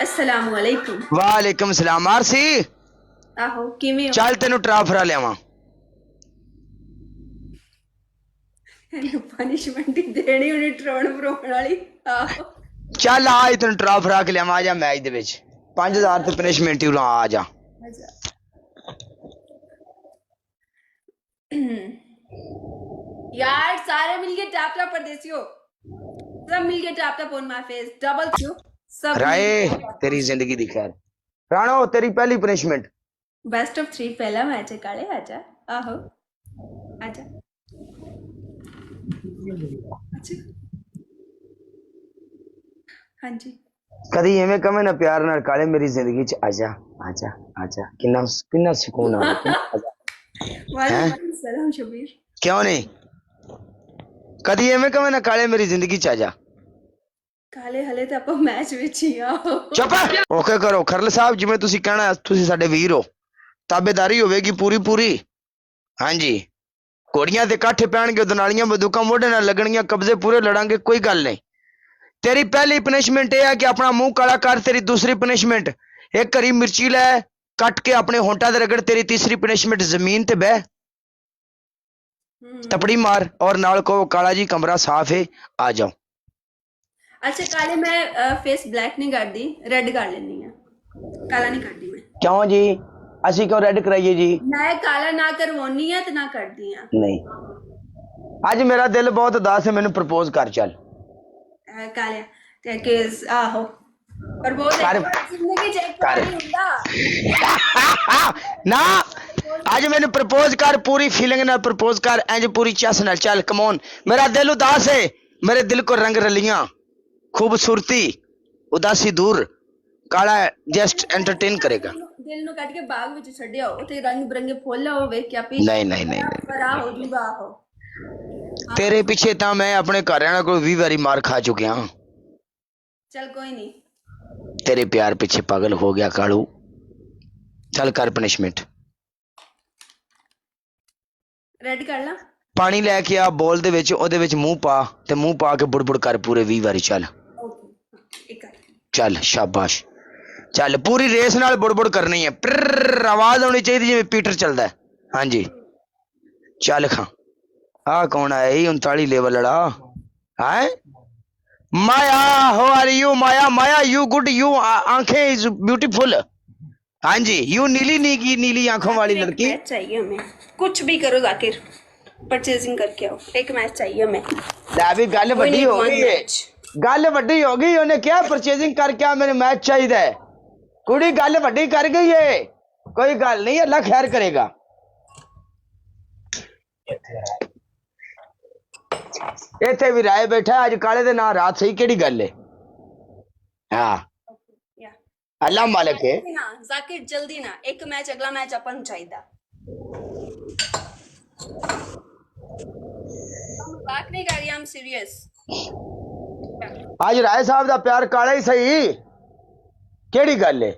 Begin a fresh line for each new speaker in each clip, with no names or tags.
अस्सलाम वालेकुम।
वालेकुम सलाम। आरसी
आहो किवें हो?
चल तेन ट्राफरा लियावा।
पनिशमेंट देनी उन्हें ट्रोन भरोण वाली। आहो
चल आ तेन ट्राफरा के लियावा। आ जा मैच दे विच 5000 ते पनिशमेंट ही आ जा।
यार सारे मिलके टापटा परदेसी हो, सब मिलके टापटा पोन माय फेस डबल क्यों सब
राय तेरी जिंदगी दी खैर। राणो तेरी पहली पनिशमेंट।
बेस्ट ऑफ 3 पहला मैच है काले। आजा आहो आजा। अच्छा हाँ जी
कदी एवें कवे ना प्यार नाल काले मेरी जिंदगी च आजा आजा आजा। किन्ना किन्ना सुकून आ आजा।
वालेकुम सलाम शबीर।
क्यों नहीं? कदी एवें कवे ना काले मेरी जिंदगी च आजा।
काले हले तो आप मैच विच ही आओ।
चुप ओके करो खरल साहब जिवें तुसी कहना तुसी साडे वीर हो। ताबेदारी होवेगी पूरी पूरी। हाँ जी घोड़ियां ते काठे पैणगे दनालियां बंदूकां मोढे नाल लगणगियां कब्जे पूरे लड़ांगे कोई गल नहीं। तेरी पहली पनिशमेंट यह है कि अपना मुंह काला कर। तेरी दूसरी पनिशमेंट एक हरी मिर्ची लै कट के अपने होंठा ते रगड़। तेरी तीसरी पनिशमेंट जमीन ते बह तपड़ी मार और नाल को काला जी कमरा साफ है आ जाओ।
अच्छा काले मैं फेस ब्लैक नहीं कर दी, रेड कर लेनी है। काला नहीं करती मैं।
क्यों जी? असी क्यों रेड कराइए जी?
मैं काला ना करवानी है तो ना करती है।
नहीं अज मेरा दिल बहुत उदास है। मैंने प्रपोज कर चल
काले ते केस आहो पर बहुत
कर
जिंदगी चेक
कर
नहीं हुंदा
ना। आज मैंने प्रपोज कर पूरी फीलिंग ना प्रपोज कर इंज पूरी चस नाल चल कमोन। मेरा दिल उदास है। मेरे दिल को रंग रलियां खूबसूरती उदासी दूर काला जस्ट एंटरटेन करेगा।
दिल नु कट के बाग विच छड्डिया उथे रंग बिरंगे फुੱਲ होवे क्या पी
नहीं नहीं नहीं नहीं
पर आ हो जूगा हो।
तेरे पीछे तो मैं अपने घर वालों को 20 बारी मार खा चुकिया।
चल कोई नहीं
तेरे प्यार पीछे पागल हो गया कालू। चल कर पनिशमेंट।
रेड कर ला।
पानी लैके आ बोल दे विच ओदे विच मुंह पा ते मुंह पा के बुड़बुड़ कर पूरे 20 बारी। चल
ओके एक कर
चल शाबाश। चल पूरी रेस नाल बुड़बुड़ करनी है। प्र आवाज आनी चाहिए जिवें पीटर चलदा है। हाँ जी चल खा। आ कौन आया 39 लेवल वाला है? माया हो are you? Maya Maya you good you आंखें इज ब्यूटीफुल। हाँ जी यू नीली नीली नीली आंखों वाली लड़की।
मैच चाहिए हमें कुछ भी करो जाकिर परचेजिंग करके आओ। एक मैच चाहिए हमें।
लै भी गल वड्डी हो गई है। गल वड्डी हो गई। उन्हें क्या परचेजिंग करके आ मेरे मैच चाहिए। कुड़ी गल वड्डी कर गई है। कोई गल नहीं अल्लाह खैर करेगा। इथे भी राय बैठा अज काले दे ना रात सही केड़ी गल है। हाँ अल्लाह मालिक है।
ना जाकिर जल्दी ना एक मैच अगला मैच अपन चाहिए। बात नहीं कर रही हम सीरियस।
आज राय साहब दा प्यार काला ही सही केड़ी गल है।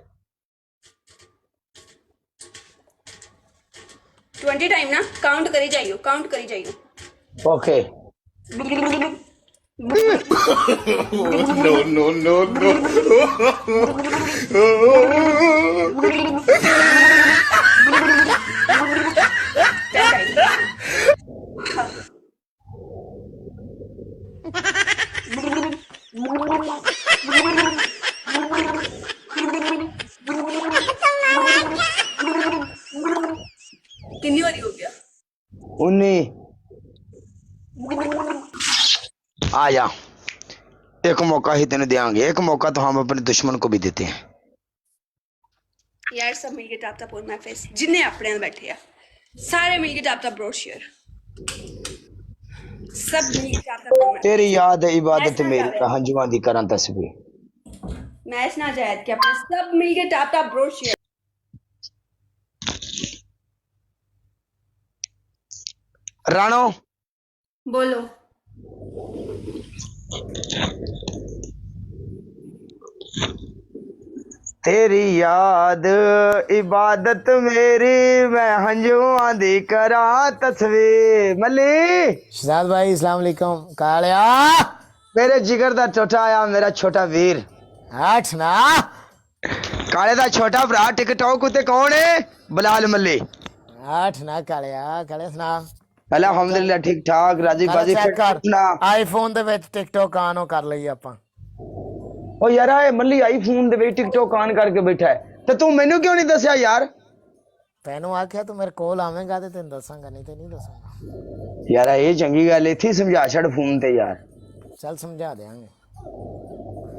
20 टाइम ना काउंट करी जाइयो काउंट करी जाइयो।
Okay
no, no, no.
कितनी बारी हो गया?
19 आ जा। एक मौका ही तेने देंगे। एक मौका तो हम अपने दुश्मन को भी देते हैं।
यार सब मिलके टापता पोर माय फेस जिन्ने अपने बैठे आ सारे मिलके टापता ब्रोशियर सब मिलके टापता पोर माय
तेरी याद है इबादत मेरी हंजुआ दी करां तस्वीर।
मैच ना जायद के अपने सब मिलके टापता ब्रोशियर।
राणो
बोलो
तेरी याद इबादत मेरी मैं हंजुआ दी करा तस्वीर। मली
शहजाद भाई अस्सलाम वालेकुम। कालिया
मेरे जिगर दा छोटा आया मेरा छोटा वीर।
ਆਠ ਨਾ
ਕਾਲੇ ਦਾ ਛੋਟਾ ਭਰਾ ਟਿਕਟੌਕ ਉੱਤੇ ਕੌਣ ਹੈ? ਬਲਾਲ ਮੱਲੀ।
ਆਠ ਨਾ ਕਾਲਿਆ ਕਾਲੇ ਸੁਣਾ
ਅਲਹਮਦੁਲਿਲਾ ਠੀਕ ਠਾਕ ਰਾਜੀ ਬਾਜੀ
ਚੈੱਕ ਕਰ
ਨਾ।
ਆਈਫੋਨ ਦੇ ਵਿੱਚ ਟਿਕਟੌਕ ਆਨ ਉਹ ਕਰ ਲਈ ਆਪਾਂ।
ਉਹ ਯਾਰ ਇਹ ਮੱਲੀ ਆਈਫੋਨ ਦੇ ਵਿੱਚ ਟਿਕਟੌਕ ਆਨ ਕਰਕੇ ਬੈਠਾ ਹੈ ਤੇ ਤੂੰ ਮੈਨੂੰ ਕਿਉਂ ਨਹੀਂ ਦੱਸਿਆ ਯਾਰ?
ਤੈਨੂੰ ਆਖਿਆ ਤੂੰ ਮੇਰੇ ਕੋਲ ਆਵੇਂਗਾ ਤੇ ਤੈਨੂੰ ਦੱਸਾਂਗਾ, ਨਹੀਂ ਤੇ ਨਹੀਂ ਦੱਸਾਂਗਾ।
ਯਾਰ ਇਹ ਚੰਗੀ ਗੱਲ ਇੱਥੇ ਹੀ ਸਮਝਾ ਛੱਡ ਫੋਨ ਤੇ ਯਾਰ,
ਚੱਲ ਸਮਝਾ ਦੇਾਂਗੇ।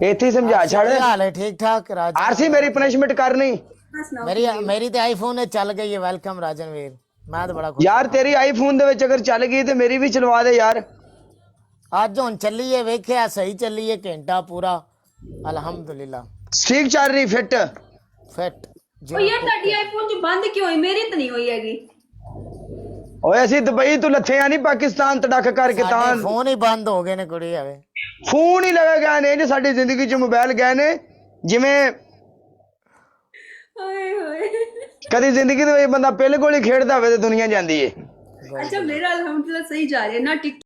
ਇੱਥੇ ਹੀ ਸਮਝਾ ਛੱਡ।
ਹਾਲ ਹੈ ਠੀਕ ਠਾਕ ਰਾਜ?
ਆਰਸੀ ਮੇਰੀ ਪਨਿਸ਼ਮੈਂਟ ਕਰਨੀ।
हाँ, सुनाओ।
ਮੇਰੀ ਤੇ ਆਈਫੋਨ ਨੇ ਚੱਲ ਗਈ ਹੈ। ਵੈਲਕਮ ਰਾਜਨਵੀਰ, ਮੈਂ ਤਾਂ ਬੜਾ ਖੁਸ਼।
ਯਾਰ ਤੇਰੀ ਆਈਫੋਨ ਦੇ ਵਿੱਚ ਅਗਰ ਚੱਲ ਗਈ ਤੇ ਮੇਰੀ ਵੀ ਚਲਵਾ ਦੇ ਯਾਰ।
ਅੱਜ ਹੁਣ ਚੱਲੀਏ, ਵੇਖਿਆ ਸਹੀ ਚੱਲੀਏ ਘੰਟਾ ਪੂਰਾ ਅਲਹਮਦੁਲਿਲਾ
ਠੀਕ ਚੱਲ ਰਹੀ ਫਿੱਟ।
ਫਿੱਟ
ओ यार ਤੁਹਾਡੀ ਆਈਫੋਨ ਚ ਬੰਦ ਕਿਉਂ ਹੋਈ? ਮੇਰੀ ਤਾਂ ਨਹੀਂ ਹੋਈ ਹੈਗੀ।
ਓਏ ਅਸੀਂ ਦੁਬਈ ਤੋਂ ਲੱਥੇ ਆ ਨਹੀਂ ਪਾਕਿਸਤਾਨ ਤੜਕ ਕਰਕੇ ਤਾਂ
ਫੋਨ ਹੀ ਬੰਦ ਹੋ ਗਏ ਨੇ ਕੁੜੀ ਆਵੇ।
ਫੋਨ ਹੀ ਲਗਾ ਗਏ ਨੇ ਜੇ ਸਾਡੀ ਜ਼ਿੰਦਗੀ ਚ ਮੋਬਾਈਲ ਗਏ ਨੇ ਜਿਵੇਂ
ਹਾਏ ਹਾਏ।
ਕਦੀ ਜ਼ਿੰਦਗੀ ਦੇ ਵਿੱਚ ਬੰਦਾ ਪਿੱਲ ਗੋਲੀ ਖੇਡਦਾ ਹੋਵੇ ਤੇ ਦੁਨੀਆ ਜਾਂਦੀ ਏ।
अच्छा मेरा अल्हम्दुलिल्लाह सही जा रही है ना। टिक